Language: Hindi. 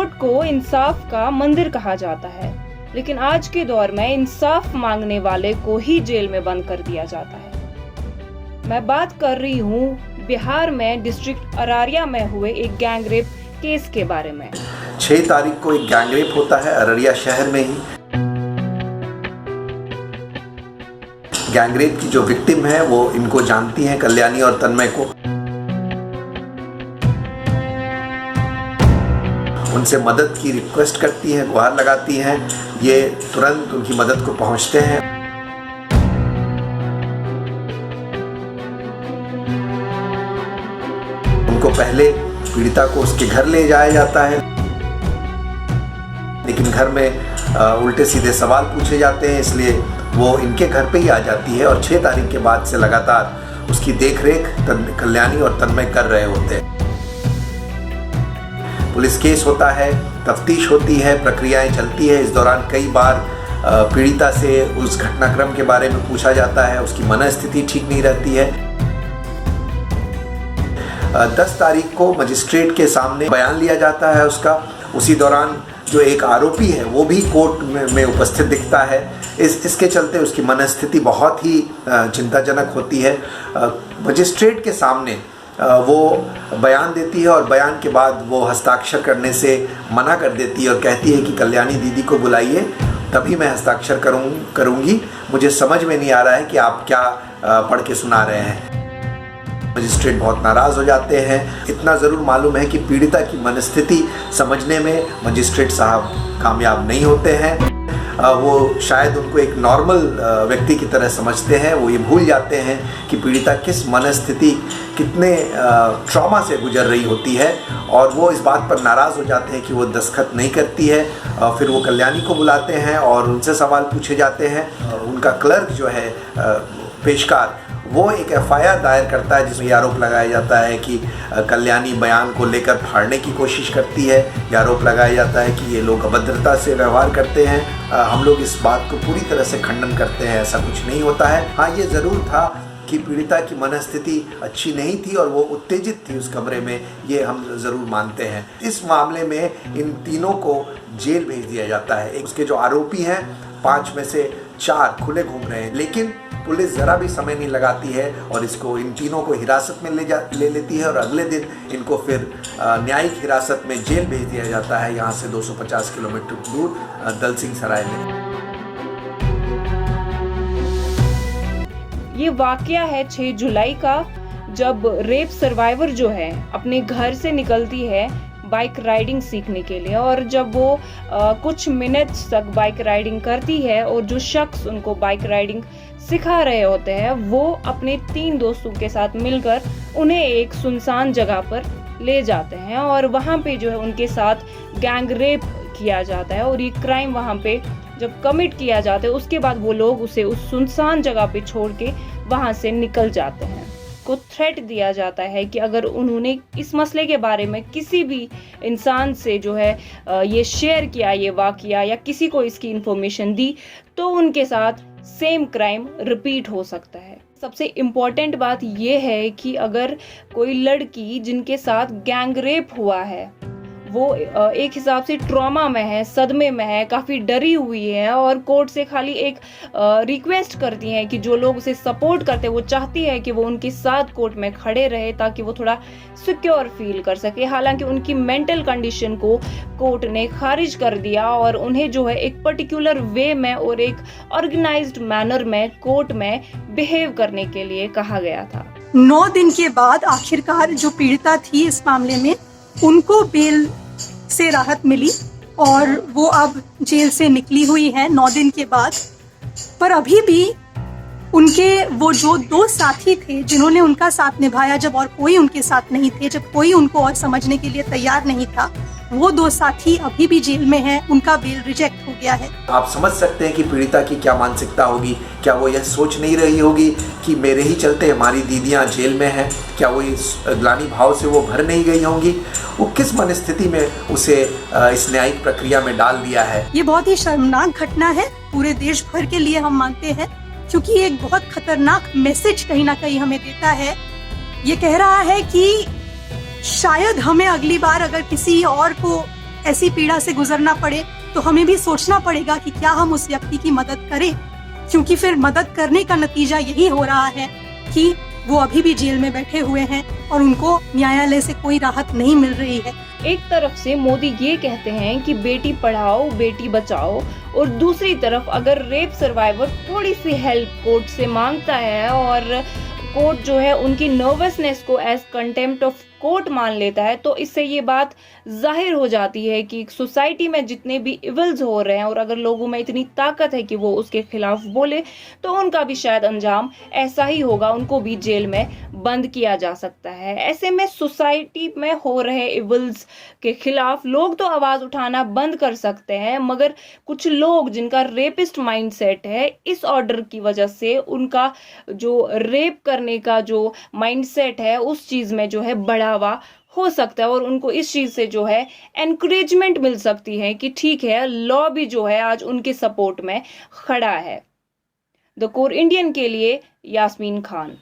कोर्ट को इंसाफ का मंदिर कहा जाता है, लेकिन आज के दौर में इंसाफ मांगने वाले को ही जेल में बंद कर दिया जाता है। मैं बात कर रही हूँ बिहार में डिस्ट्रिक्ट अरारिया में हुए एक गैंगरेप केस के बारे में। 6 तारीख को एक गैंगरेप होता है अररिया शहर में ही। गैंगरेप की जो विक्टिम है वो इनको जानती हैं, कल्याणी और तन्मय को। उनसे मदद की रिक्वेस्ट करती हैं, गुहार लगाती हैं। ये तुरंत उनकी मदद को पहुंचते हैं। उनको पहले पीड़िता को उसके घर ले जाया जाता है, लेकिन घर में उल्टे सीधे सवाल पूछे जाते हैं, इसलिए वो इनके घर पे ही आ जाती है और 6 तारीख के बाद से लगातार उसकी देखरेख कल्याणी और तन्मय कर रहे होते हैं। पुलिस केस होता है, तफ्तीश होती है, प्रक्रियाएं चलती है। इस दौरान कई बार पीड़िता से उस घटनाक्रम के बारे में पूछा जाता है, उसकी मनस्थिति ठीक नहीं रहती है। 10 तारीख को मजिस्ट्रेट के सामने बयान लिया जाता है उसका। उसी दौरान जो एक आरोपी है वो भी कोर्ट में उपस्थित दिखता है। इसके चलते उसकी मनस्थिति बहुत ही चिंताजनक होती है। मजिस्ट्रेट के सामने वो बयान देती है और बयान के बाद वो हस्ताक्षर करने से मना कर देती है और कहती है कि कल्याणी दीदी को बुलाइए, तभी मैं हस्ताक्षर करूँगी। मुझे समझ में नहीं आ रहा है कि आप क्या पढ़ के सुना रहे हैं। मजिस्ट्रेट बहुत नाराज़ हो जाते हैं। इतना ज़रूर मालूम है कि पीड़िता की मनस्थिति समझने में मजिस्ट्रेट साहब कामयाब नहीं होते हैं। वो शायद उनको एक नॉर्मल व्यक्ति की तरह समझते हैं। वो ये भूल जाते हैं कि पीड़िता किस मनस्थिति, कितने ट्रॉमा से गुजर रही होती है, और वो इस बात पर नाराज़ हो जाते हैं कि वो दस्तखत नहीं करती है। फिर वो कल्याणी को बुलाते हैं और उनसे सवाल पूछे जाते हैं। उनका क्लर्क जो है पेशकार, वो एक एफआईआर दायर करता है जिसमें आरोप लगाया जाता है कि कल्याणी बयान को लेकर फाड़ने की कोशिश करती है। यह आरोप लगाया जाता है कि ये लोग अभद्रता से व्यवहार करते हैं। हम लोग इस बात को पूरी तरह से खंडन करते हैं, ऐसा कुछ नहीं होता है। हाँ, ये ज़रूर था कि पीड़िता की मनस्थिति अच्छी नहीं थी और वो उत्तेजित थी उस कमरे में, ये हम ज़रूर मानते हैं। इस मामले में इन तीनों को जेल भेज दिया जाता है। उसके जो आरोपी हैं 5 में से 4 खुले घूम रहे हैं, लेकिन पुलिस ज़रा भी समय नहीं लगाती है और इन तीनों को हिरासत में ले लेती है और अगले दिन इनको फिर न्यायिक हिरासत में जेल भेज दिया जाता है, यहाँ से 250 किलोमीटर दूर दलसिंह सराय में। ये वाकया है 6 जुलाई का, जब रेप सर्वाइवर जो है अपने घर से निकलती है बाइक राइडिंग सीखने के लिए, और जब वो कुछ मिनट्स तक बाइक राइडिंग करती है और जो शख्स उनको बाइक राइडिंग सिखा रहे होते हैं वो अपने 3 दोस्तों के साथ मिलकर उन्हें एक सुनसान जगह पर ले जाते हैं और वहाँ पे जो है उनके साथ गैंग रेप किया जाता है। और ये क्राइम वहाँ पे जब कमिट किया जाता है उसके बाद वो लोग उसे उस सुनसान जगह पे छोड़ के वहाँ से निकल जाते हैं। को थ्रेट दिया जाता है कि अगर उन्होंने इस मसले के बारे में किसी भी इंसान से जो है ये शेयर किया, ये वाकया, या किसी को इसकी इंफॉर्मेशन दी, तो उनके साथ सेम क्राइम रिपीट हो सकता है। सबसे इम्पोर्टेंट बात यह है कि अगर कोई लड़की जिनके साथ गैंग रेप हुआ है वो एक हिसाब से ट्रॉमा में है, सदमे में है, काफ़ी डरी हुई है और कोर्ट से खाली एक रिक्वेस्ट करती हैं कि जो लोग उसे सपोर्ट करते हैं, वो चाहती है कि वो उनके साथ कोर्ट में खड़े रहे ताकि वो थोड़ा सिक्योर फील कर सके। हालांकि उनकी मेंटल कंडीशन को कोर्ट ने खारिज कर दिया और उन्हें जो है एक पर्टिकुलर वे में और एक ऑर्गेनाइज्ड मैनर में कोर्ट में बिहेव करने के लिए कहा गया था। 9 दिन के बाद आखिरकार जो पीड़िता थी इस मामले में, उनको बेल से राहत मिली और वो अब जेल से निकली हुई है 9 दिन के बाद। पर अभी भी उनके वो जो 2 साथी थे जिन्होंने उनका साथ निभाया जब और कोई उनके साथ नहीं थे, जब कोई उनको और समझने के लिए तैयार नहीं था, वो 2 साथी अभी भी जेल में हैं। उनका बेल रिजेक्ट हो गया है। आप समझ सकते हैं कि पीड़िता की क्या मानसिकता होगी। क्या वो यह सोच नहीं रही होगी कि मेरे ही चलते हमारी दीदियां जेल में हैं? क्या वो इस ग्लानि भाव से वो भर नहीं गई होंगी? वो किस मनस्थिति में उसे इस न्यायिक प्रक्रिया में डाल दिया है? ये बहुत ही शर्मनाक घटना है पूरे देश भर के लिए, हम मानते हैं, क्योंकि ये एक बहुत खतरनाक मैसेज कहीं ना कहीं हमें देता है। ये कह रहा है कि शायद हमें अगली बार अगर किसी और को ऐसी पीड़ा से गुजरना पड़े तो हमें भी सोचना पड़ेगा कि क्या हम उस व्यक्ति की मदद करें, क्योंकि फिर मदद करने का नतीजा यही हो रहा है कि वो अभी भी जेल में बैठे हुए हैं और उनको न्यायालय से कोई राहत नहीं मिल रही है। एक तरफ से मोदी ये कहते हैं कि बेटी पढ़ाओ बेटी बचाओ, और दूसरी तरफ अगर रेप सर्वाइवर थोड़ी सी हेल्प कोर्ट से मांगता है और कोर्ट जो है उनकी नर्वसनेस को एज कंटेम्प्ट ऑफ कोर्ट मान लेता है, तो इससे ये बात जाहिर हो जाती है कि सोसाइटी में जितने भी इविल्स हो रहे हैं और अगर लोगों में इतनी ताकत है कि वो उसके खिलाफ बोले तो उनका भी शायद अंजाम ऐसा ही होगा, उनको भी जेल में बंद किया जा सकता है। ऐसे में सोसाइटी में हो रहे इविल्स के खिलाफ लोग तो आवाज उठाना बंद कर सकते हैं, मगर कुछ लोग जिनका रेपिस्ट माइंडसेट है, इस ऑर्डर की वजह से उनका जो रेप करने का जो माइंडसेट है उस चीज में जो है बढ़ावा हो सकता है और उनको इस चीज से जो है एनकरेजमेंट मिल सकती है कि ठीक है, लॉ भी जो है आज उनके सपोर्ट में खड़ा है। द कोर इंडियन के लिए यास्मीन खान।